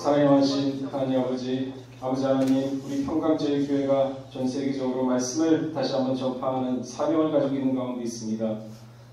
사랑하신 하나님 아버지, 아버지 하나님, 우리 평강제일교회가 전 세계적으로 말씀을 다시 한번 전파하는 사명을 가지고 있는 가운데 있습니다.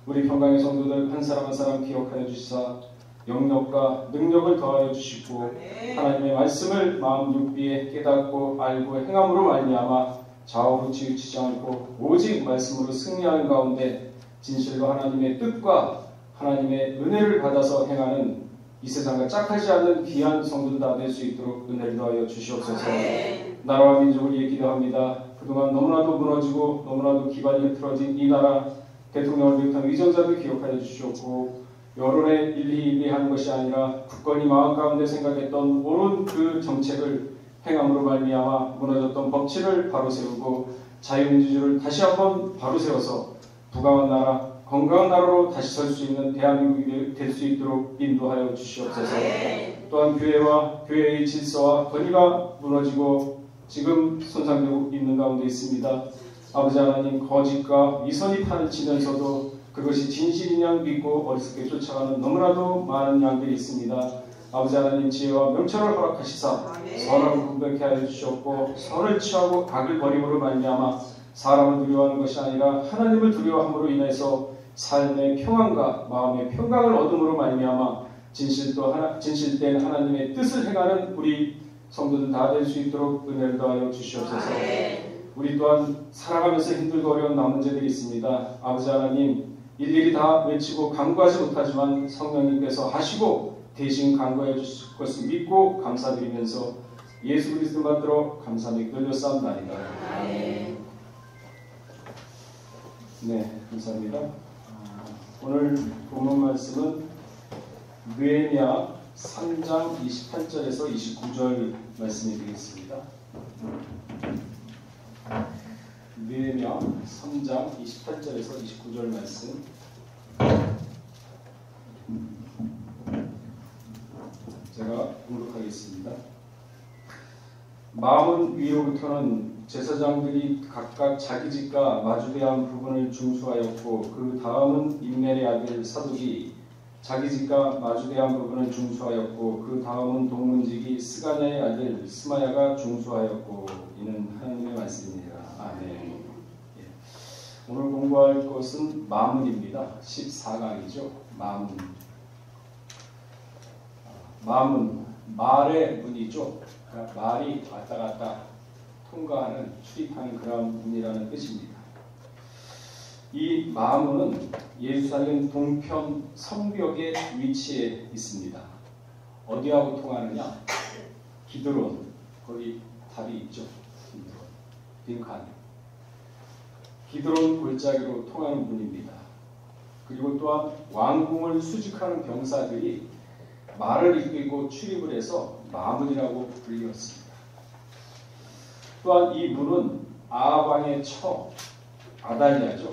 우리 평강의 성도들 한 사람 한 사람 기억하여 주시사 영역과 능력을 더하여 주시고 하나님의 말씀을 마음 육비에 깨닫고 알고 행함으로 말미암아 좌우로 치우치지 않고 오직 말씀으로 승리하는 가운데 진실로 하나님의 뜻과 하나님의 은혜를 받아서 행하는 이 세상과 짝하지 않는 귀한 성도들 다 될 수 있도록 은혜를 더하여 주시옵소서. 나라와 민족을 위해 기도합니다. 그동안 너무나도 무너지고 너무나도 기반이 흐트러진 이 나라 대통령을 비롯한 위정자들 기억하여 주시옵고, 여론에 일희일비하는 것이 아니라 굳건히 마음 가운데 생각했던 옳은 그 정책을 행함으로 말미암아 무너졌던 법치를 바로 세우고 자유민주주의를 다시 한번 바로 세워서 부강한 나라, 건강한 나라로 다시 설 수 있는 대한민국이 될 수 있도록 인도하여 주시옵소서. 또한 교회와 교회의 질서와 권위가 무너지고 지금 손상되고 있는 가운데 있습니다. 아버지 하나님, 거짓과 위선이 판을 치면서도 그것이 진실인 양 믿고 어리석게 쫓아가는 너무나도 많은 양들이 있습니다. 아버지 하나님, 지혜와 명철을 허락하시사 선악을 분별케 하여 주시옵고, 선을 취하고 악을 버림으로 말미암아 사람을 두려워하는 것이 아니라 하나님을 두려워함으로 인해서 삶의 평안과 마음의 평강을 얻음으로 말미암아 진실된 하나님의 뜻을 행하는 우리 성도들 다 될 수 있도록 은혜를 더하여 주시옵소서. 우리 또한 살아가면서 힘들고 어려운 남은 자들이 있습니다. 아버지 하나님, 일일이 다 외치고 간구하지 못하지만 성령님께서 하시고 대신 간구해 주실 것을 믿고 감사드리면서 예수 그리스도 받들어 감사함이 돌려싸움나이다. 네, 감사합니다. 오늘 본문 말씀은 느헤미야 3장 28절에서 29절 말씀이 되겠습니다. 느헤미야 3장 28절에서 29절 말씀. 제가 공독하겠습니다. 마문 위로부터는 제사장들이 각각 자기 집과 마주대한 부분을 중수하였고, 그 다음은 임멜의 아들 사독이 자기 집과 마주대한 부분을 중수하였고, 그 다음은 동문지기 스가냐의 아들 스마야가 중수하였고. 이는 하나님의 말씀입니다. 아멘. 예. 오늘 공부할 것은 마문입니다. 14강이죠. 마문. 마문, 말의 문이죠. 그러니까 말이 왔다 갔다 통과하는, 출입하는 그런 문이라는 뜻입니다. 이 마문은 예루살렘 동편 성벽의 위치에 있습니다. 어디하고 통하느냐? 기드론, 거기 답이 있죠. 빈칸. 기드론 골짜기로 통하는 문입니다. 그리고 또한 왕궁을 수직하는 병사들이 말을 이끌고 출입을 해서 마문이라고 불리웠습니다. 또한 이 문은 아합 왕의 처 아달랴죠.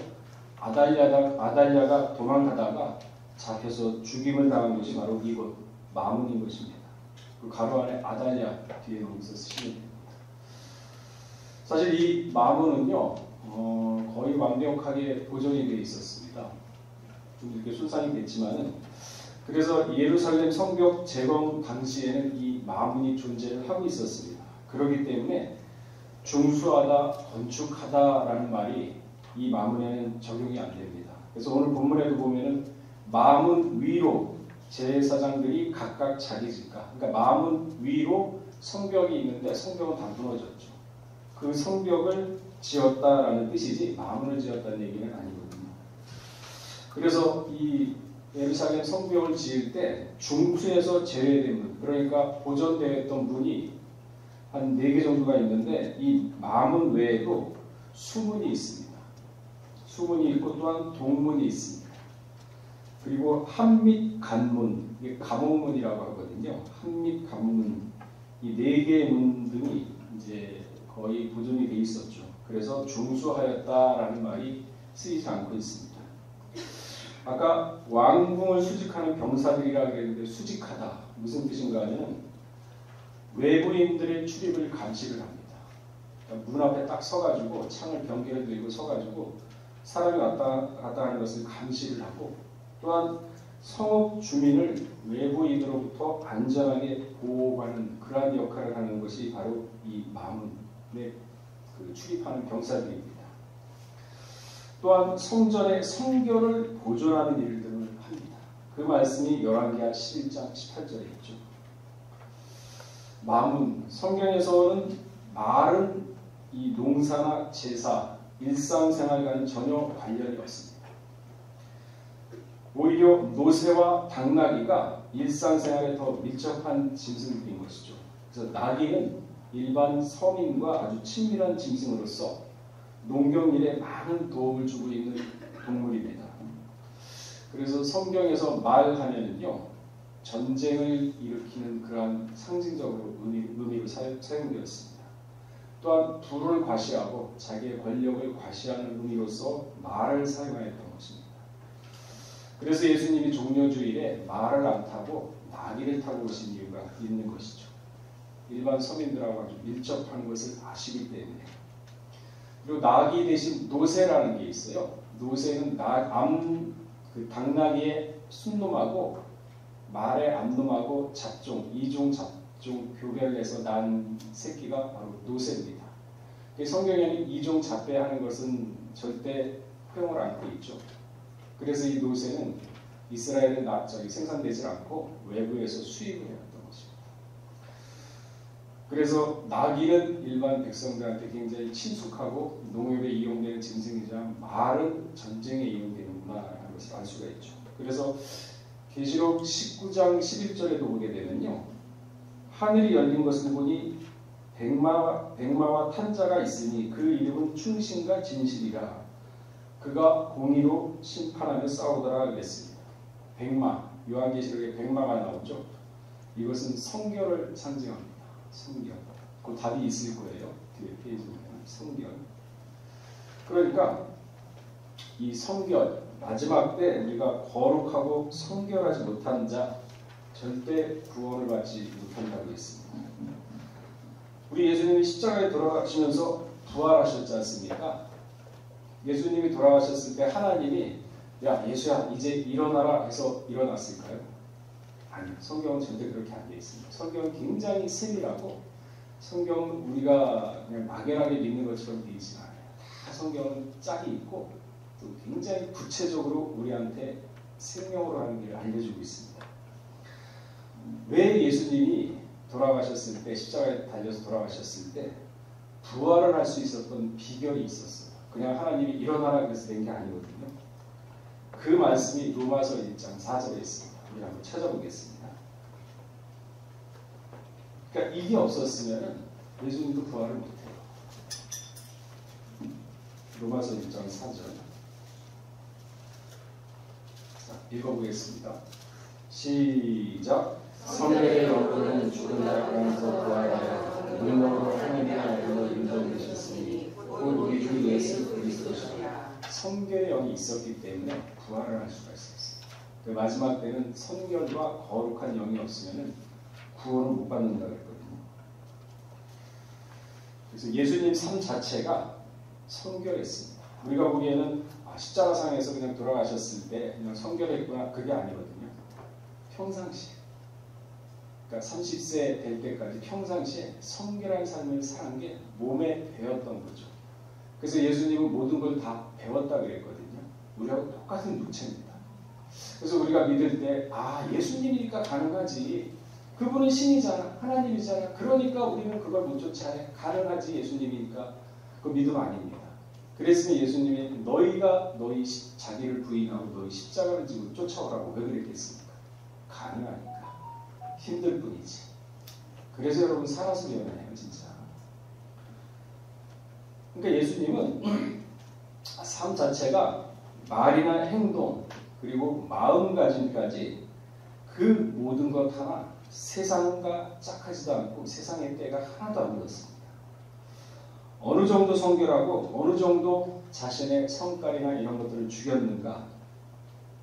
아달랴가 도망가다가 잡혀서 죽임을 당한 것이 바로 이곳 마문인 것입니다. 그 가로 안에 아달랴 뒤에 놓으면서 쓰시면 됩니다. 사실 이 마문은요, 거의 완벽하게 보존이 되어 있었습니다. 좀 이렇게 손상이 됐지만은, 그래서 예루살렘 성벽 재건 당시에는 이 마문이 존재를 하고 있었습니다. 그렇기 때문에 중수하다, 건축하다라는 말이 이 마문에는 적용이 안 됩니다. 그래서 오늘 본문에도 보면은 마문 위로 제사장들이 각각 자기 집과, 그러니까 마문 위로 성벽이 있는데 성벽은 다 무너졌죠. 그 성벽을 지었다라는 뜻이지 마문을 지었다는 얘기는 아니거든요. 그래서 이 예루살렘 성벽을 지을 때 중수에서 제외된 문, 그러니까 보존되었던 문이 한 4개 정도가 있는데, 이 마문 외에도 수문이 있습니다. 수문이 있고 또한 동문이 있습니다. 그리고 한밑 간문, 이게 감옥문이라고 하거든요. 한밑 간문, 이 4개의 문 등이 이제 거의 보존이 돼 있었죠. 그래서 중수하였다라는 말이 쓰이지 않고 있습니다. 아까 왕궁을 수직하는 병사들이라고 했는데, 수직하다 무슨 뜻인가 하면 외부인들의 출입을 감시를 합니다. 그러니까 문 앞에 딱 서가지고 창을 경계를 들고 서가지고 사람이 왔다 갔다 하는 것을 감시를 하고, 또한 성읍 주민을 외부인으로부터 안전하게 보호하는 그러한 역할을 하는 것이 바로 이 마문에 출입하는 병사들입니다. 또한 성전의 성결을 보존하는 일들을 합니다. 그 말씀이 열왕기하 11장 18절에 있죠. 마문, 성경에서는 말은 이 농사나 제사, 일상생활과는 전혀 관련이 없습니다. 오히려 노새와 당나귀가 일상생활에 더 밀접한 짐승들인 것이죠. 그래서 나귀는 일반 서민과 아주 친밀한 짐승으로서 농경일에 많은 도움을 주고 있는 동물입니다. 그래서 성경에서 말하면은요, 전쟁을 일으키는 그러한 상징적으로 의미로 사용되었습니다. 또한 부를 과시하고 자기의 권력을 과시하는 의미로서 말을 사용하였던 것입니다. 그래서 예수님이 종려주일에 말을 안 타고 나귀를 타고 오신 이유가 있는 것이죠. 일반 서민들하고 아주 밀접한 것을 아시기 때문에. 그리고 나귀 대신 노새라는 게 있어요. 노새는 당나귀의 순놈하고 말의 암놈하고 잡종, 이종 잡종 교배를 해서 난 새끼가 바로 노새입니다. 성경에는 이종 잡배하는 것은 절대 허용을 않고 있죠. 그래서 이 노새는 이스라엘에 생산되지 않고 외부에서 수입을 해왔던 것입니다. 그래서 나귀는 일반 백성들한테 굉장히 친숙하고 농업에 이용되는 짐승이지만 말은 전쟁에 이용되는구나 하는 것을 알 수가 있죠. 그래서 계시록 19장 11절에도 보게 되면요, 하늘이 열린 것을 보니 백마와 탄자가 있으니 그 이름은 충신과 진실이라 그가 공의로 심판하며 싸우더라 그랬습니다. 백마, 요한계시록에 백마가 나오죠. 이것은 성결을 상징합니다. 성결. 그 답이 있을 거예요. 뒤에 페이지 보면 성결. 그러니까 이 성결, 마지막 때 우리가 거룩하고 성결하지 못한 자 절대 구원을 받지 못한다고 했습니다. 우리 예수님이 십자가에 돌아가시면서 부활하셨지 않습니까? 예수님이 돌아가셨을 때 하나님이 야 예수야 이제 일어나라 해서 일어났을까요? 아니요. 성경은 절대 그렇게 안 되어 있습니다. 성경은 굉장히 세밀하고 성경은 우리가 그냥 막연하게 믿는 것처럼 되어 있지 않아요. 다 성경은 짝이 있고 또 굉장히 구체적으로 우리한테 생명으로 하는 길을 알려주고 있습니다. 왜 예수님이 돌아가셨을 때 십자가에 달려서 돌아가셨을 때 부활을 할 수 있었던 비결이 있었어요. 그냥 하나님이 일어나라 그래서 된 게 아니거든요. 그 말씀이 로마서 1장 4절에 있습니다. 우리 한번 찾아보겠습니다. 그러니까 이게 없었으면 예수님도 부활을 못해요. 로마서 1장 4절. 자, 읽어보겠습니다. 시작. 성령의 영혼은 죽은 자 가운데서 부활하여 능력으로 하나님의 아들로 인도되셨으니 곧 우리 주 예수 그리스도시라. 성결의 영이 있었기 때문에 부활을 할 수가 있었어요. 그 마지막 때는 성결과 거룩한 영이 없으면 구원을 못 받는다 그랬거든요. 그래서 예수님 삶 자체가 성결했습니다. 우리가 보기에는 십자가상에서 그냥 돌아가셨을 때 그냥 성결했구나 그게 아니거든요. 평상시에 그러니까 30세 될 때까지 평상시에 성결한 삶을 사는 게 몸에 배웠던 거죠. 그래서 예수님은 모든 걸 다 배웠다 그랬거든요. 우리하고 똑같은 육체입니다. 그래서 우리가 믿을 때 예수님이니까 가능하지. 그분은 신이잖아. 하나님이잖아. 그러니까 우리는 그걸 못 쫓아내. 가능하지 예수님이니까. 그거 믿음 아닙니다. 그랬으면 예수님이 너희가 너희 자기를 부인하고 너희 십자가를 지고 쫓아오라고 왜 그랬겠습니까? 가능하니까. 힘들 뿐이지. 그래서 여러분 살아서 연애해요 진짜. 그러니까 예수님은 삶 자체가 말이나 행동 그리고 마음가짐까지 그 모든 것 하나 세상과 짝하지도 않고 세상의 때가 하나도 안 묻었습니다. 어느 정도 성결하고 어느 정도 자신의 성깔이나 이런 것들을 죽였는가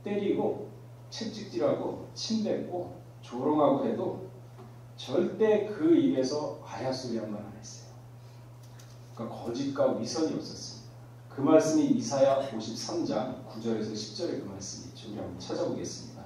때리고 채찍질하고 침뱉고 조롱하고 해도 절대 그 입에서 아야소리 한 번 안 했어요. 그러니까 거짓과 위선이 없었습니다. 그 말씀이 이사야 53장 9절에서 10절에 그 말씀이 있죠. 우리 한번 찾아보겠습니다.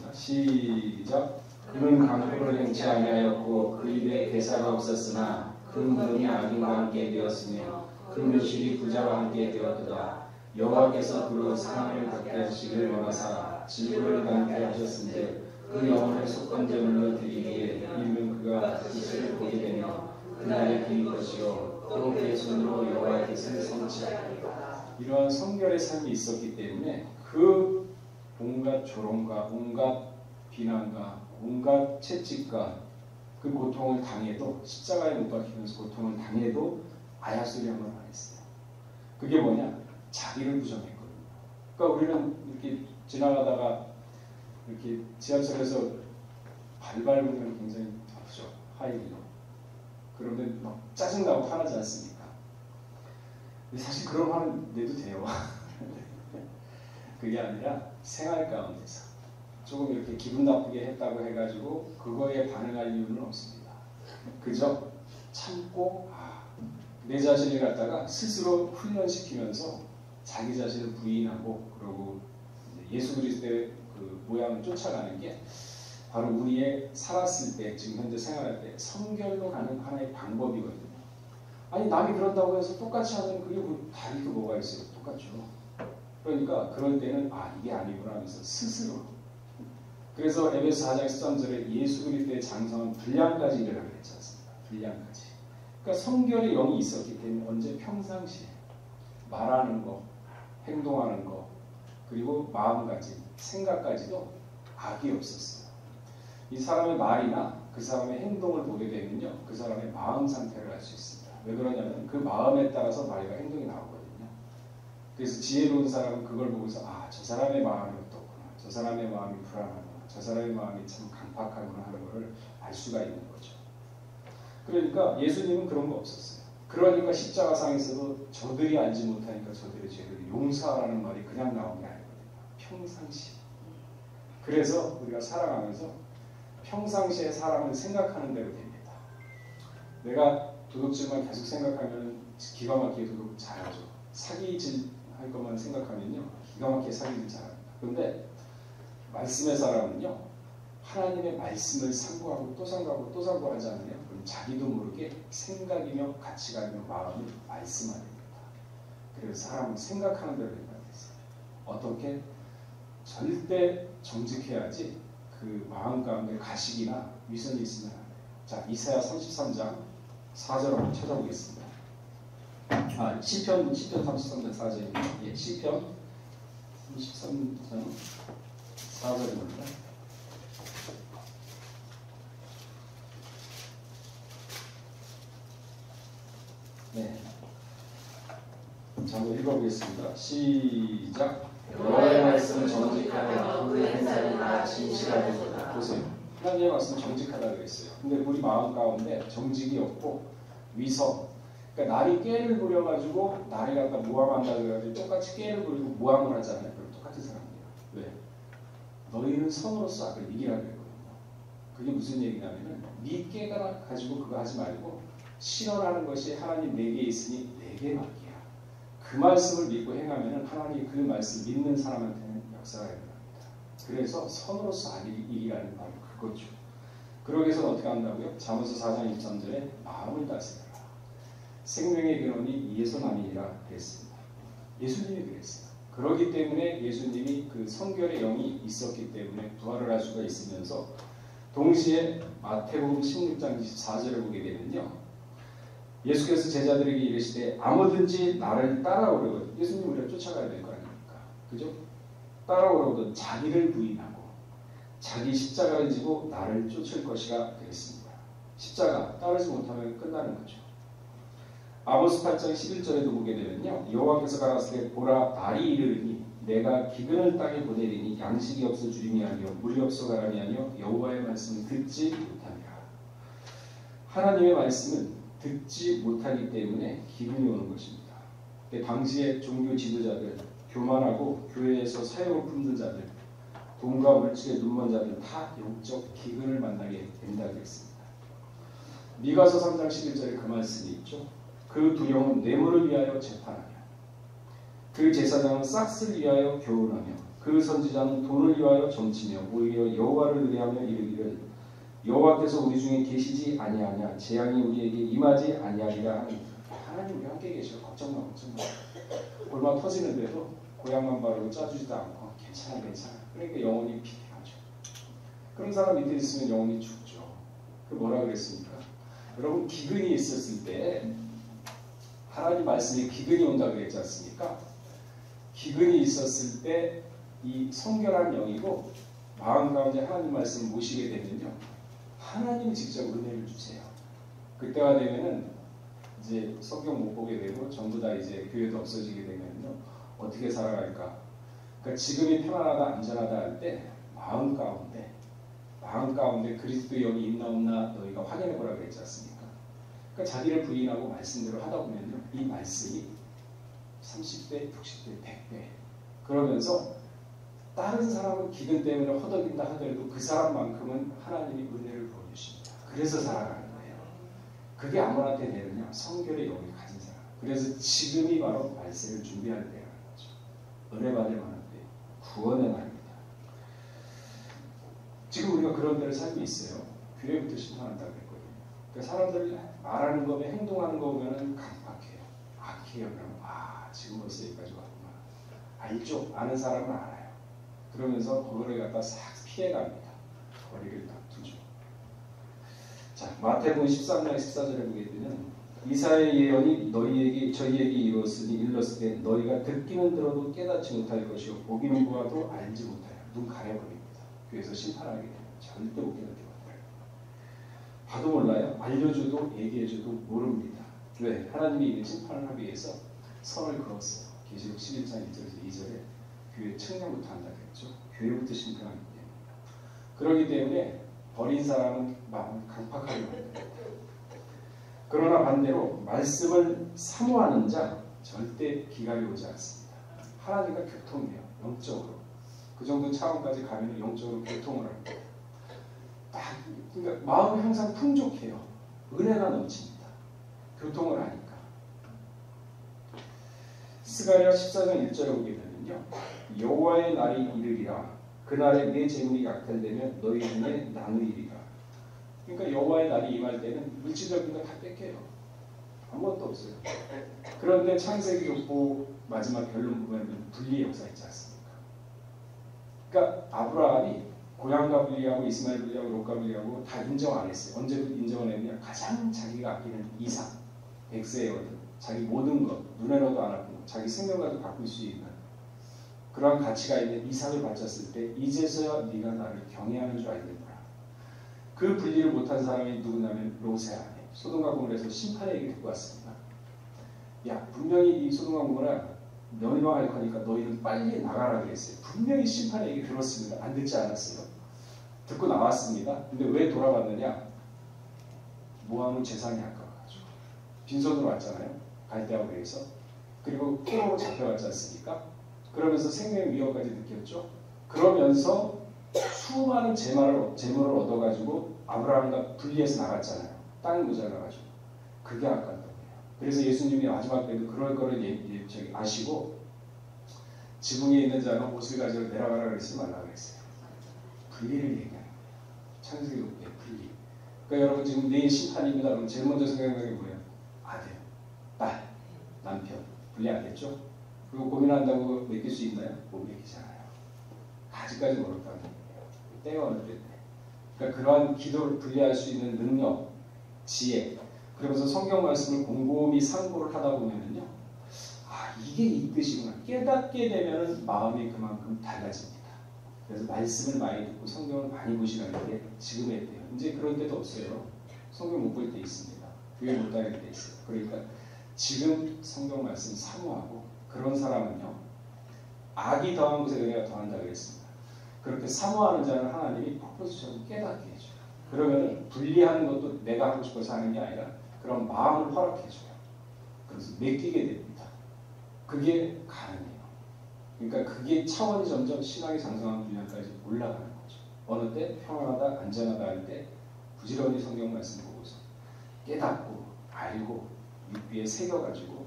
읽어보겠습니다. 시작. 그는 강포를 행치 아니하였고 그 입에 괴사가 없었으나 그 문이 악인과 함께 되었으며 그 묘실이 부자와 함께 되었도다. 여호와께서 그로 사람을 갖게 하시기를 원하사 질고를 당케 하셨은데 그 영혼을 속건제물로 드리기에 이르면 그가 빛을 보게 되며 그날이 길 것이요 또 그의 손으로 여호와의 뜻을 성취하리라. 이러한 성결의 삶이 있었기 때문에 그 온갖 조롱과 온갖 비난과 온갖 채찍과 그 고통을 당해도 십자가에 못 박히면서 고통을 당해도 아야소리 한 번 안 했어요. 그게 뭐냐? 자기를 부정했거든요. 그러니까 우리는 이렇게 지나가다가 이렇게 지하철에서 발 밟으면 굉장히 아프죠. 하이힐로. 그러면 막 짜증나고 화나지 않습니까? 근데 사실 그런 화는 내도 돼요. 그게 아니라 생활 가운데서 조금 이렇게 기분 나쁘게 했다고 해가지고 그거에 반응할 이유는 없습니다. 그저 참고 내 자신을 갖다가 스스로 훈련시키면서 자기 자신을 부인하고 그러고 예수 그리스도의 그 모양을 쫓아가는 게 바로 우리의 살았을 때 지금 현재 생활할 때 성결로 가는 하나의 방법이거든요. 아니 남이 그런다고 해서 똑같이 하면 그게 다를 게 뭐가 있어요. 똑같죠. 그러니까 그럴 때는 이게 아니구나 하면서 스스로. 그래서 에베소 4장 13절에 예수 그리스도의 장성한 분량까지 이르라고 했지 않습니까? 분량까지. 그러니까 성결의 영이 있었기 때문에 언제 평상시에 말하는 거, 행동하는 거, 그리고 마음가짐, 생각까지도 악이 없었어요. 이 사람의 말이나 그 사람의 행동을 보게 되면요, 그 사람의 마음 상태를 알 수 있습니다. 왜 그러냐면 그 마음에 따라서 말과 행동이 나오거든요. 그래서 지혜로운 사람은 그걸 보고서 저 사람의 마음이 어떻구나, 저 사람의 마음이 불안하구나, 저 사람의 마음이 참 강팍하구나 하는 것을 알 수가 있는 거죠. 그러니까 예수님은 그런 거 없었어요. 그러니까 십자가상에서도 저들이 알지 못하니까 저들의 죄를 용서하라는 말이 그냥 나온 게 아니거든요. 평상시. 그래서 우리가 살아가면서 평상시에 사람을 생각하는 대로 됩니다. 내가 도둑질만 계속 생각하면 기가 막히게 도둑 잘하죠. 사기질 할 것만 생각하면요, 기가 막히게 사기질 잘합니다. 그런데 말씀의 사람은요, 하나님의 말씀을 상고하고 또 상고하고 또 상고하지 않으면 그럼 자기도 모르게 생각이며 가치관이며 마음을 말씀하게 됩니다. 그래서 사람은 생각하는 대로 된다고 했어요. 어떻게? 절대 정직해야지 그 마음 가운데 가식이나 위선이 있으면 안 돼요. 자, 이사야 33장 4절 한번 찾아보겠습니다. 시편 33장 4절입니다. 예, 시편 33장 4절입니다. 네. 자, 한번 읽어보겠습니다. 시작. 여호와의 말씀은 정직하며 그 행사는 다 진실하도다. 보세요. 하나님의 말씀은 정직하다 그랬어요. 근데 우리 마음 가운데 정직이 없고 위선. 그러니까 날이 깨를 부려가지고 날이 갖다 모함한다 그래가지고 똑같이 깨를 부리고 모함을 하잖아요. 그럼 똑같은 사람이에요. 왜? 너희는 선으로서 악을 이기라 그랬거든요. 그게 무슨 얘기냐면은 네 깨가 가지고 그거 하지 말고 실현하는 것이 하나님 내게 있으니 내게 맡기라. 그 말씀을 믿고 행하면은 하나님이 그 말씀 믿는 사람한테는 역사가 일어납니다. 그래서 선으로서 악을 이기라는 바로 그거죠. 그러기 위해서는 어떻게 한다고요? 잠언서 4장 23절에 마음을 다스려라. 생명의 근원이 이에서 남이니라 그랬습니다. 예수님이 그랬어요. 그렇기 때문에 예수님이 그 성결의 영이 있었기 때문에 부활을 할 수가 있으면서 동시에 마태복음 16장 24절을 보게 되면요, 예수께서 제자들에게 이르시되 아무든지 나를 따라오려거든. 예수님 우리가 쫓아가야 될 거 아닙니까? 그죠? 따라오려거든 자기를 부인하고 자기 십자가를 지고 나를 쫓을 것이라 그랬습니다. 십자가 따르지 못하면 끝나는 거죠. 아모스 8장 11절에도 보게 되면요, 여호와께서 가라사대 보라 날이 이르리니 내가 기근을 땅에 보내리니 양식이 없어 주림이 아니요 물이 없어 가람이 아니요 여호와의 말씀을 듣지 못하리라. 하나님의 말씀은 듣지 못하기 때문에 기근이 오는 것입니다. 근데 당시의 종교 지도자들, 교만하고 교회에서 사역을 품는 자들, 돈과 물질에 눈먼 자들 다 영적 기근을 만나게 된다고 했습니다. 미가서 3장 11절에 그 말씀이 있죠. 그 두 영은 뇌물을 위하여 재판하며 그 제사장은 싹스를 위하여 교훈하며 그 선지자는 돈을 위하여 점치며 오히려 여호와를 의뢰하며 이르기를 여호와께서 우리 중에 계시지 아니하냐 재앙이 우리에게 임하지 아니하리라 하니 하나님 우리 함께 계셔. 걱정 마 걱정 마. 얼마 터지는데도 고향만 바르고 짜주지도 않고 괜찮아 괜찮아. 그러니까 영혼이 피폐하죠. 그런 사람 밑에 있으면 영혼이 죽죠. 그 뭐라 그랬습니까? 여러분 기근이 있었을 때 하나님 말씀에 기근이 온다 그랬지 않습니까? 기근이 있었을 때 이 성결한 영이고 마음 가운데 하나님 말씀을 모시게 되면요. 하나님이 직접 은혜를 주세요. 그때가 되면은 이제 성경 못 보게 되고 전부 다 이제 교회도 없어지게 되면요. 어떻게 살아갈까? 그러니까 지금이 편안하다 안전하다 할 때 마음 가운데 그리스도의 영이 있나 없나 너희가 확인해 보라 그랬지 않습니까? 그러니까 자기를 부인하고 말씀대로 하다 보면요. 이 말씀이 30배, 60배, 100배 그러면서 다른 사람은 기근 때문에 허덕인다 하더라도 그 사람만큼은 하나님이 은혜를 보여주십니다. 그래서 살아가는 거예요. 그게 아무한테 되느냐? 성결의 영을 가진 사람. 그래서 지금이 바로 말세를 준비할 때라는 거죠. 은혜 받을 만한 때, 구원의 날입니다. 지금 우리가 그런 데를 살고 있어요. 교회부터 심판한다고 그랬거든요. 그러니까 사람들 말하는 거, 행동하는 거 보면은 강박해요. 악해요. 그러면 지금 벌써 여기까지 왔구나. 알죠? 아는 사람은 알아요. 그러면서 그거를 갖다 싹 피해갑니다. 거리를 딱 두죠. 자, 마태복음 13장 14절에 보게 되면 이사야의 예언이 저희에게 이르렀을 때 너희가 듣기는 들어도 깨닫지 못할 것이요 보기는 보아도 알지 못하여 눈 가려버립니다. 그래서 심판하게 됩니다. 절대 못 깨닫게 못해요. 봐도 몰라요. 알려줘도 얘기해줘도 모릅니다. 왜? 하나님이 이 심판을 하기 위해서 선을 그었어요. 계시록 11장 1절에서 2절에 교회 측량부터 한다 그랬죠. 교회부터 심판하기 때문에. 그렇기 때문에 버린 사람은 마음을 강팍하게 만듭니다. 그러나 반대로 말씀을 사모하는 자 절대 기갈이 오지 않습니다. 하나님과 교통해요. 영적으로. 그 정도 차원까지 가면 영적으로 교통을 합니다. 그러니까 마음이 항상 풍족해요. 은혜가 넘칩니다. 교통을 하니까. 스가랴 14장 1절에 보게 되면요. 여호와의 날이 이르리라. 그날에 내 재물이 약탈되면 너희 중에 나누리라. 그러니까 여호와의 날이 임할 때는 물질적인 거 다 뺏겨요. 아무것도 없어요. 그런데 창세기 족보 마지막 결론 보면 분리 역사 있지 않습니까? 그러니까 아브라함이 고향과 분리하고 이스마엘 분리하고 롯과 분리하고 다 인정 안 했어요. 언제 인정을 했냐? 가장 자기가 아끼는 이삭, 백세의 얻은 자기 모든 것, 눈에라도 안 아픈 것, 자기 생명까지 바꿀 수 있는 그러한 가치가 있는 이삭을 바쳤을 때 이제서야 네가 나를 경외하는 줄 알겠구나. 그 분리를 못한 사람이 누구냐면 롯의 아내 소돔과 고모라에서 심판의 얘기를 듣고 왔습니다. 야 분명히 이 소돔과 고모라 멸망할 거니까 너희는 빨리 나가라 그랬어요. 분명히 심판의 얘기 들었습니다. 안 듣지 않았어요. 듣고 나왔습니다. 근데 왜 돌아왔느냐? 모함은 재산이 아까워가지고 빈손으로 왔잖아요. 갈대아우에 의해서. 그리고 포로로 잡혀갔지 않습니까? 그러면서 생명 위협까지 느꼈죠. 그러면서 수많은 재물을 얻어가지고 아브라함과 분리해서 나갔잖아요. 땅이 모자라가지고. 그게 아깝던 거예요. 그래서 예수님이 마지막 때도 그럴 거를 아시고 지붕에 있는 자는 옷을 가지고 내려가라 그러지 말라 그랬어요. 분리를 얘기하는 거예요. 창세기 6배 분리. 그러니까 여러분 지금 내일 심판입니다. 그럼 제일 먼저 생각하는 게 뭐예요? 아들, 딸, 남편 분리 안 됐죠? 그리고 고민한다고 맡길 수 있나요? 못 맡기잖아요. 아직까지 멀었다는 거예요. 때가 어느 때인데. 그러니까 그러한 기도를 분리할 수 있는 능력, 지혜, 그러면서 성경 말씀을 곰곰이 상고를 하다 보면은요, 이게 이 뜻이구나. 깨닫게 되면은 마음이 그만큼 달라집니다. 그래서 말씀을 많이 듣고 성경을 많이 보시라는 게 지금의 때예요. 이제 그런 때도 없어요. 성경 못 볼 때 있습니다. 교회 못 다닐 때 있어요. 그러니까 지금 성경 말씀 사모하고 그런 사람은요, 악이 더한 곳에 은혜가 더한다고 했습니다. 그렇게 사모하는 자는 하나님이 퍼포즈처럼 깨닫게 해줘요. 그러면 분리하는 것도 내가 하고 싶어서 하는 게 아니라 그런 마음을 허락해줘요. 그래서 맡기게 됩니다. 그게 가능해요. 그러니까 그게 차원이 점점 신앙의 장성한 분야까지 올라가는 거죠. 어느 때 평안하다, 안전하다 할 때 부지런히 성경 말씀 보고서 깨닫고 알고 육비에 새겨가지고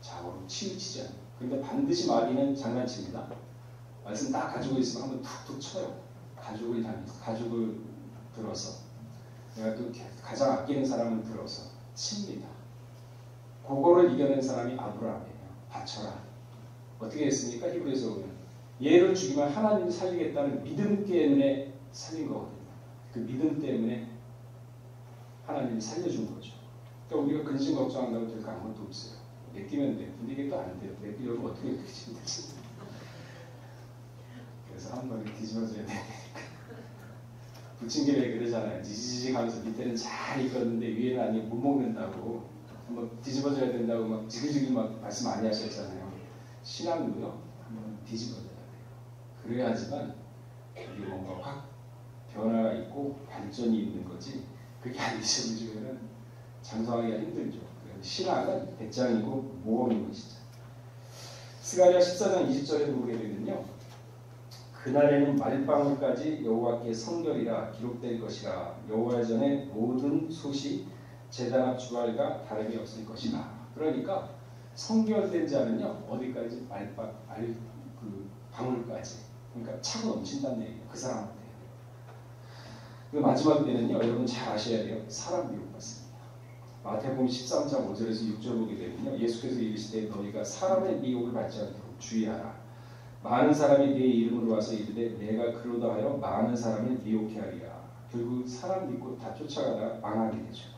자고로 치우치지 않아요. 그런데 반드시 마귀는 장난칩니다. 말씀 딱 가지고 있으면 한번 툭툭 쳐요. 가족을 들어서 내가 또 가장 아끼는 사람을 들어서 칩니다. 그거를 이겨낸 사람이 아브라함이에요. 바쳐라. 어떻게 했습니까? 히브리서 보면 얘를 죽이면 하나님이 살리겠다는 믿음 때문에 살린 거거든요. 그 믿음 때문에 하나님이 살려준 거죠. 그러니까 우리가 근심 걱정한다고 될 거 아무것도 없어요. 맡기면 돼. 근데 이게 또 안 돼요. 맡기려면 어떻게 맡기면 되지? 그래서 한 번에 뒤집어져야 되니까. 부침개를 그러잖아요. 지지직 하면서 밑에는 잘 익었는데 위에는 아니 못 먹는다고 한번 뒤집어져야 된다고 막 지글지글 막 말씀 많이 하셨잖아요. 신앙도요. 한번 뒤집어져야 돼요. 그래야지만 여기 뭔가 확 변화가 있고 발전이 있는 거지. 그게 안 뒤집어지면은 장성하기가 힘들죠. 신앙은 배짱이고 모험인 것이죠. 스가랴 14장 20절에 보게 되면요. 그날에는 말방울까지 여호와께 성결이라 기록될 것이라. 여호와 전에 모든 솥이 제단 앞 주알과 다름이 없을 것이라. 그러니까 성결된 자는요 어디까지 방울까지. 그러니까 차고 넘친다는 얘기예요. 그 사람한테. 그 마지막 때는요 여러분 잘 아셔야 돼요. 사람 미혹 받습니다. 마태복음 13장 5절에서 6절 보게 되면요 예수께서 이르시되 너희가 사람의 미혹을 받지 않도록 주의하라. 많은 사람이 내 이름으로 와서 이르되 내가 그러다 하여 많은 사람을 미혹해 하리라. 결국 사람 믿고 다 쫓아가다가 망하게 되죠.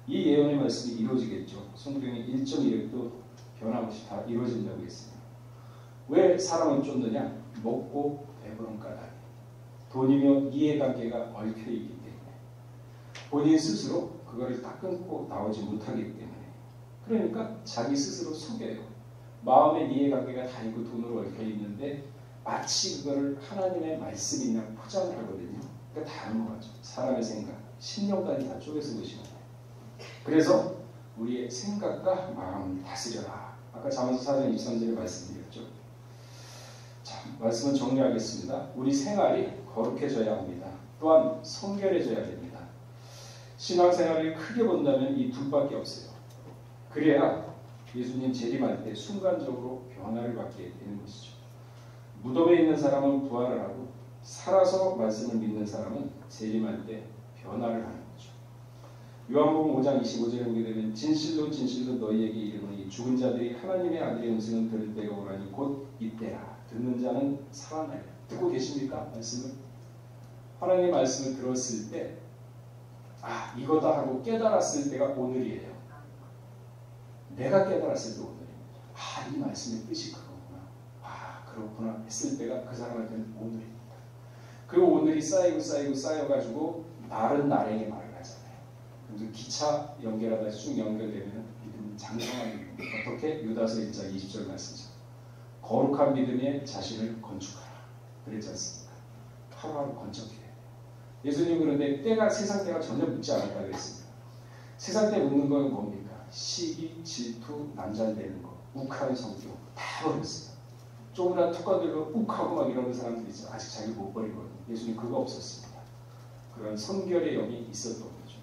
이 예언의 말씀이 이루어지겠죠. 성경의 1.1획도 변함없이 다 이루어진다고 했습니다. 왜 사람을 쫓느냐? 먹고 배부른 까닭. 돈이며 이해관계가 얽혀있기 때문에. 본인 스스로 그거를 딱 끊고 나오지 못하기 때문에. 그러니까 자기 스스로 속여요. 마음의 이해관계가 다 있고 돈으로 얽혀있는데 마치 그거를 하나님의 말씀이냐 포장을 하거든요. 그러니까 다 넘어가죠. 사람의 생각, 신령까지 다 쪼개서 보시면 돼요. 그래서 우리의 생각과 마음을 다스려라. 아까 잠언서 4장 23절에 말씀드렸죠. 자, 말씀은 정리하겠습니다. 우리 생활이 거룩해져야 합니다. 또한 성결해져야 됩니다. 신앙생활을 크게 본다면 이 둘밖에 없어요. 그래야 예수님 재림할 때 순간적으로 변화를 받게 되는 것이죠. 무덤에 있는 사람은 부활을 하고 살아서 말씀을 믿는 사람은 재림할 때 변화를 하는 거죠. 요한복음 5장 25절에 보게 되면 진실로 진실로 너희에게 이르노니 죽은 자들이 하나님의 아들의 음성을 들을 때가 오라니 곧 이때라. 듣는 자는 살아나리라. 듣고 계십니까? 말씀을? 하나님의 말씀을 들었을 때 아 이거다 하고 깨달았을 때가 오늘이에요. 내가 깨달았을 때 오늘입니다. 아, 이 말씀의 뜻이 그거구나. 아, 그렇구나 했을 때가 그 사람한테는 오늘입니다. 그리고 오늘이 쌓여가지고 날은 날에게 말을 하잖아요. 그래서 기차 연결하다 쭉 연결되면 믿음은 장성한 믿음. 어떻게? 유다서 1장 20절 말씀이죠. 거룩한 믿음에 자신을 건축하라. 그랬지 않습니까? 하루하루 건축해야 돼요. 예수님 그런데 때가 세상 때가 전혀 묻지 않았다고 했습니다. 세상 때 묻는 건 뭡니까? 시기, 질투, 남잔되는 거, 욱하는 성격 다 버렸어요. 조그만 툭건들로 욱하고 막 이러는 사람들이 있어요. 아직 자기 못 버리거든요. 예수님 그거 없었습니다. 그런 성결의 영이 있었던 거죠.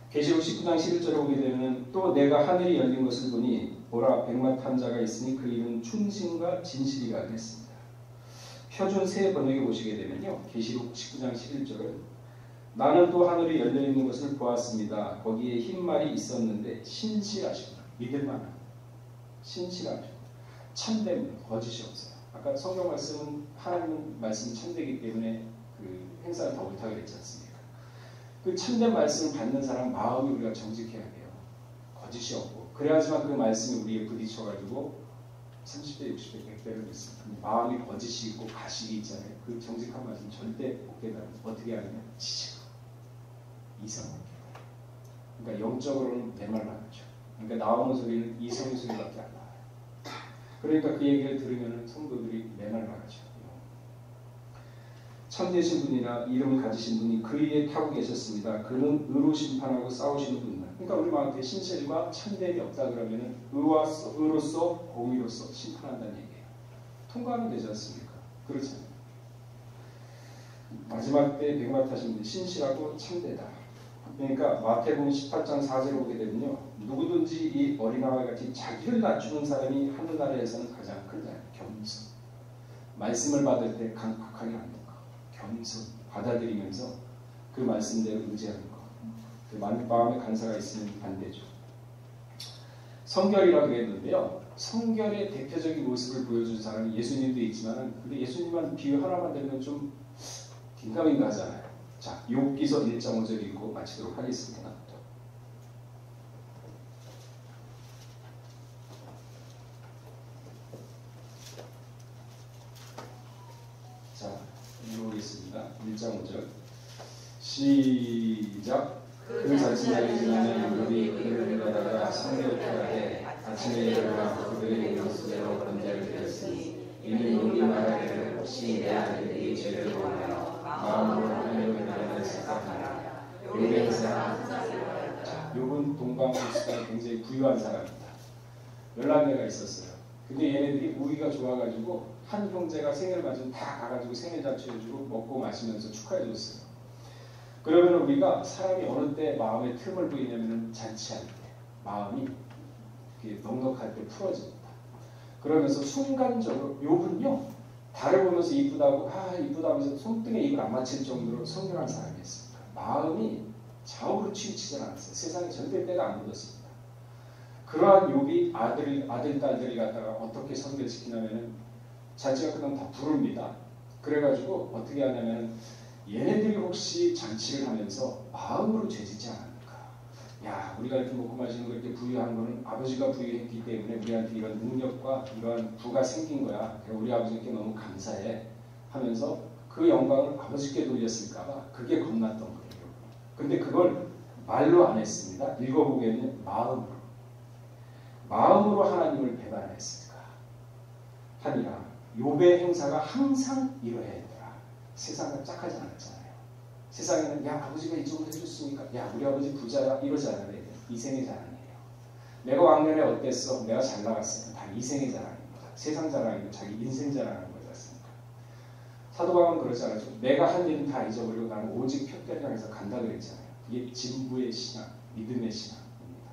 계시록 19장 11절에 보게 되면 또 내가 하늘이 열린 것을 보니 보라 백만 탄 자가 있으니 그 이름은 충신과 진실이라 했습니다. 표준 새 번역에 보시게 되면요. 계시록 19장 11절은 나는 또 하늘이 열려있는 것을 보았습니다. 거기에 흰 말이 있었는데 신실하시고 믿을만한 신실하시고 참됨 거짓이 없어요. 아까 성경 말씀은 하나님 말씀이 참되기 때문에 그 행사를 더 옳다고 그랬지 않습니까? 그 참된 말씀을 받는 사람 마음이 우리가 정직해야 돼요. 거짓이 없고 그래야지만 그 말씀이 우리에 부딪혀가지고 30배, 60배, 100배를 했습니다. 마음이 거짓이 있고 가식이 있잖아요. 그 정직한 말씀 절대 못 깨달아요. 어떻게 하느냐? 지지고 이성을 깨달아요. 그러니까 영적으로는 메말라죠. 그러니까 나오는 소리는 이성의 소리밖에 안 나와요. 그러니까 그 얘기를 들으면 성도들이 메말라죠. 참되신 분이나 이름을 가지신 분이 그 위에 타고 계셨습니다. 그는 의로 심판하고 싸우시는 분이다. 그러니까 우리 마음에 신실과 참됨이 없다 그러면은 의로서 공의로서 심판한다는 얘기예요. 통과하면 되지 않습니까? 그렇잖아요. 마지막 때 백마 타신 분 신실하고 참되다. 그러니까 마태복음 18장 4절에 보게 되면요. 누구든지 이 어린아이와 같이 자기를 낮추는 사람이 하늘나라에서는 가장 큰 자예요. 겸손. 말씀을 받을 때 강팍하게 하는 것, 겸손 받아들이면서 그 말씀대로 의지하는 것. 그 마음의 간사가 있으면 반대죠. 성결이라고 그랬는데요. 성결의 대표적인 모습을 보여준 사람이 예수님도 있지만, 근데 예수님만 비유 하나만 들면 좀 긴가민가 하잖아요. 자, 욥기서 1장 5절 읽고 마치도록 하겠습니다. 자, 읽어보겠습니다. 1장 5절 시작. 그 자신들이 지나면 욥이 그들을 받아가 성결케 하되 아침에 일어나 그들의 모습대로 번제를 드렸으니 이는 욥이 말하기를 혹시 내 아들이 죄를 범하여 마음으로 하나님을 위하여 생각하나. 욥의 행사가 욥은 동방호수가 굉장히 부유한 사람입니다. 11개가 있었어요. 근데 얘네들이 우위가 좋아가지고 한 형제가 생일 맞으면 다 가가지고 생일 잔치해주고 먹고 마시면서 축하해줬어요. 그러면 우리가 사람이 어느 때 마음에 틈을 보이냐면 잔치할 때, 마음이 넉넉할 때 풀어집니다. 그러면서 순간적으로 욥은요, 달을 보면서 이쁘다고 이쁘다 하면서 손등에 입을 안 맞힐 정도로 성결한 사람이었습니다. 마음이 좌우로 치우치지 않았어요. 세상에 절대 때가 안 묻었습니다. 그러한 욥이 아들, 딸들이 갖다가 어떻게 성결시키냐면은 잔치가 끝나면 다 부릅니다. 그래가지고 어떻게 하냐면은 얘네들이 혹시 잔치를 하면서 마음으로 죄짓지 않았는가. 야, 우리가 이렇게 먹고 마시는 거 이렇게 부유한 거는 아버지가 부유했기 때문에 우리한테 이런 능력과 이런 부가 생긴 거야. 우리 아버지께 너무 감사해 하면서 그 영광을 아버지께 돌렸을까봐 그게 겁났던 거예요. 근데 그걸 말로 안 했습니다. 읽어보기에는 마음으로 하나님을 배반했을까 하니라. 욥의 행사가 항상 이러해야 했더라. 세상은 짝하지 않았잖아요. 세상에는 야, 아버지가 이쪽을 해줬으니까 야, 우리 아버지 부자야 이러지 않아요. 이생의 자랑이에요. 내가 왕년에 어땠어? 내가 잘 나갔어요. 다 이생의 자랑입니다. 세상 자랑이고 자기 인생 자랑하는 거지 않습니까? 사도 바울은 그러지 않았죠. 내가 한 일은 다 잊어버리고 나는 오직 표대를 향해서 간다 그랬잖아요. 이게 진부의 신앙, 믿음의 신앙입니다.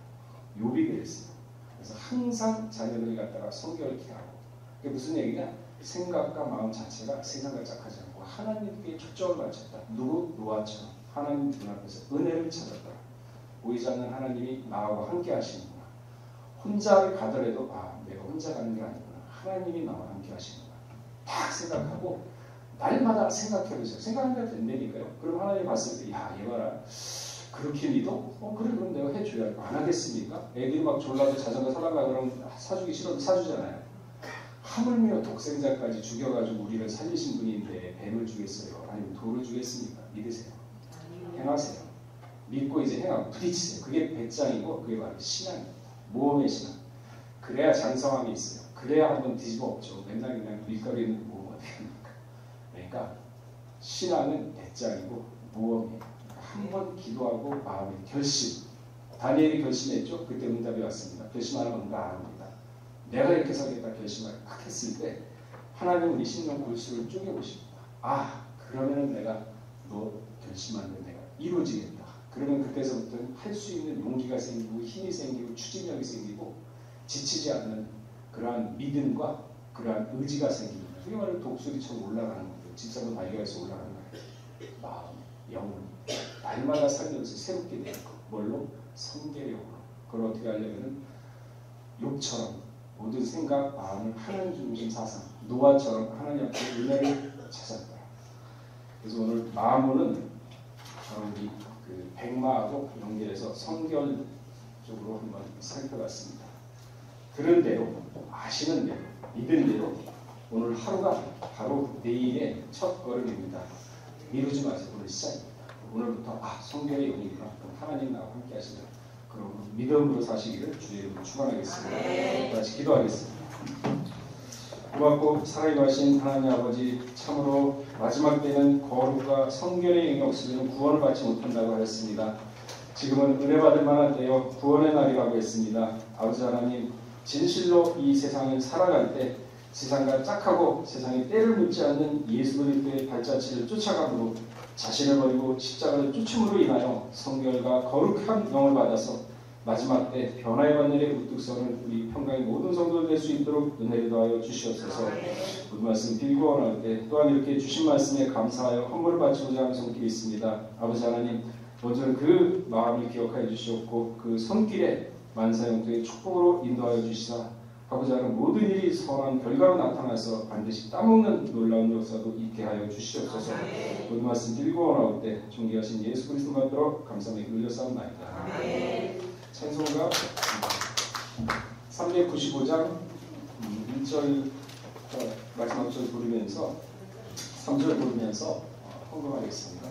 욥이 그랬어요. 그래서 항상 자녀들을 갖다가 성결케 하고. 그게 무슨 얘기냐? 생각과 마음 자체가 세상과 짝하지 않고 하나님께 초점을 맞췄다. 누구? 노아처럼 하나님 눈앞에서 은혜를 찾았다. 보이지 않는 하나님이 나하고 함께 하시는구나. 혼자 가더라도 내가 혼자 가는 게 아니구나. 하나님이 나와 함께 하시는구나. 딱 생각하고 날마다 생각해보세요. 생각하면 된다니까요. 그럼 하나님 봤을 때 얘 봐라. 그렇게 믿어? 그래 그럼 내가 해줘야 할 거 안 하겠습니까? 애들이 막 졸라도 자전거 사달라 그러면 사주기 싫어도 사주잖아요. 하물며 독생자까지 죽여가지고 우리를 살리신 분인데 뱀을 주겠어요? 아니면 돌을 주겠습니까? 믿으세요. 행하세요. 믿고 이제 행하고 부딪히세요. 그게 배짱이고 그게 바로 신앙입니다. 모험의 신앙. 그래야 장성함이 있어요. 그래야 한번 뒤집어 엎죠. 맨날 그냥 밀가루 있는 모험 어떻게 합니까? 그러니까 신앙은 배짱이고 모험이에요. 한번 기도하고 마음의 결심. 다니엘이 결심했죠. 그때 응답이 왔습니다. 결심하는 건 다 압니다. 내가 이렇게 살겠다 결심을 딱 했을 때 하나님은 우리 심령 골수를 쪼개보십니다. 그러면은 내가 너 결심한 데 내가 이루어지겠다. 그러면 그때서부터는 할 수 있는 용기가 생기고 힘이 생기고 추진력이 생기고 지치지 않는 그러한 믿음과 그러한 의지가 생깁니다. 그게 바로 독수리처럼 올라가는 거예요. 집사도 달려가서 올라가는 거예요. 마음, 영혼 날마다 살면서 새롭게 되는 거. 뭘로? 성결의 영으로. 그걸 어떻게 하려면은 욥처럼 모든 생각, 마음을 하나님 중심 사상, 노아처럼 하나님 앞에 은혜를 찾았다. 그래서 오늘 마음으로는 우리 그 백마하고 연결해서 성결 쪽으로 한번 살펴봤습니다. 들은 대로, 아시는 대로, 믿은 대로 오늘 하루가 바로 내일의 첫 걸음입니다. 미루지 마세요. 오늘 시작입니다. 오늘부터 성결의 영이구나. 하나님 나와 함께 하시다. 그럼 믿음으로 사시기를 주의 이름으로 축원하겠습니다. 같이 기도하겠습니다. 고맙고 살아계신 하나님 아버지, 참으로 마지막 때는 거룩과 성결의 영이 없으면 구원을 받지 못한다고 하였습니다. 지금은 은혜 받을 만한 때요 구원의 날이라고 했습니다. 아버지 하나님, 진실로 이 세상을 살아갈 때 세상과 짝하고 세상에 때를 묻지 않는 예수 그리스도의 발자취를 쫓아감으로 자신을 버리고 십자가를 쫓음으로 인하여 성결과 거룩한 영을 받아서 마지막 때 변화의 반열에 우뚝 서는 우리 평강의 모든 성도들 될 수 있도록 은혜를 더하여 주시옵소서. 오늘 말씀 빌고 원할 때 또한 이렇게 주신 말씀에 감사하여 헌물을 바치고자 하는 손길이 있습니다. 아버지 하나님, 먼저는 그 마음을 기억하여 주시옵고 그 손길에 만사형통의 축복으로 인도하여 주시사 하고자 하는 모든 일이 선한 결과로 나타나서 반드시 따먹는 놀라운 역사도 있게 하여 주시옵소서. 모든 말씀 빌고 원하올 때 존귀하신 예수 그리스도 만들어 감사하며 올려싸움나이다. 찬송가 395장 1절 마지막 절 부르면서 3절 부르면서 헌금하겠습니다.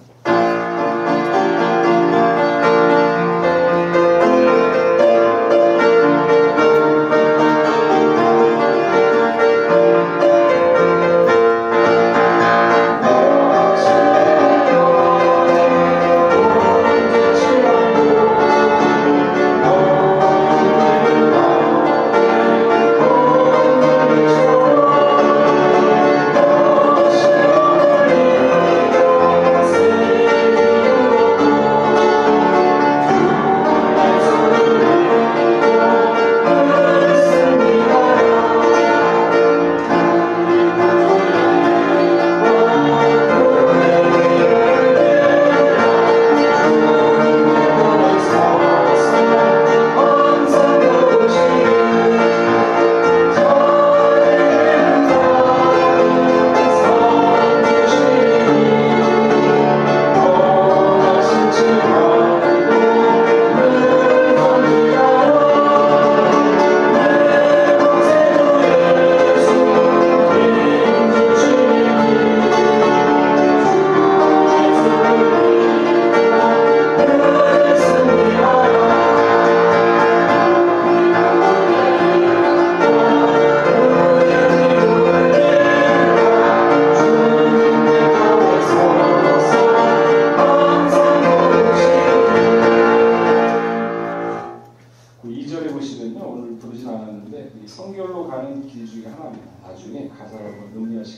보시면요, 오늘 부르진 않았는데 성결로 가는 길 중에 하나입니다. 나중에 가사를 한번 음미하시고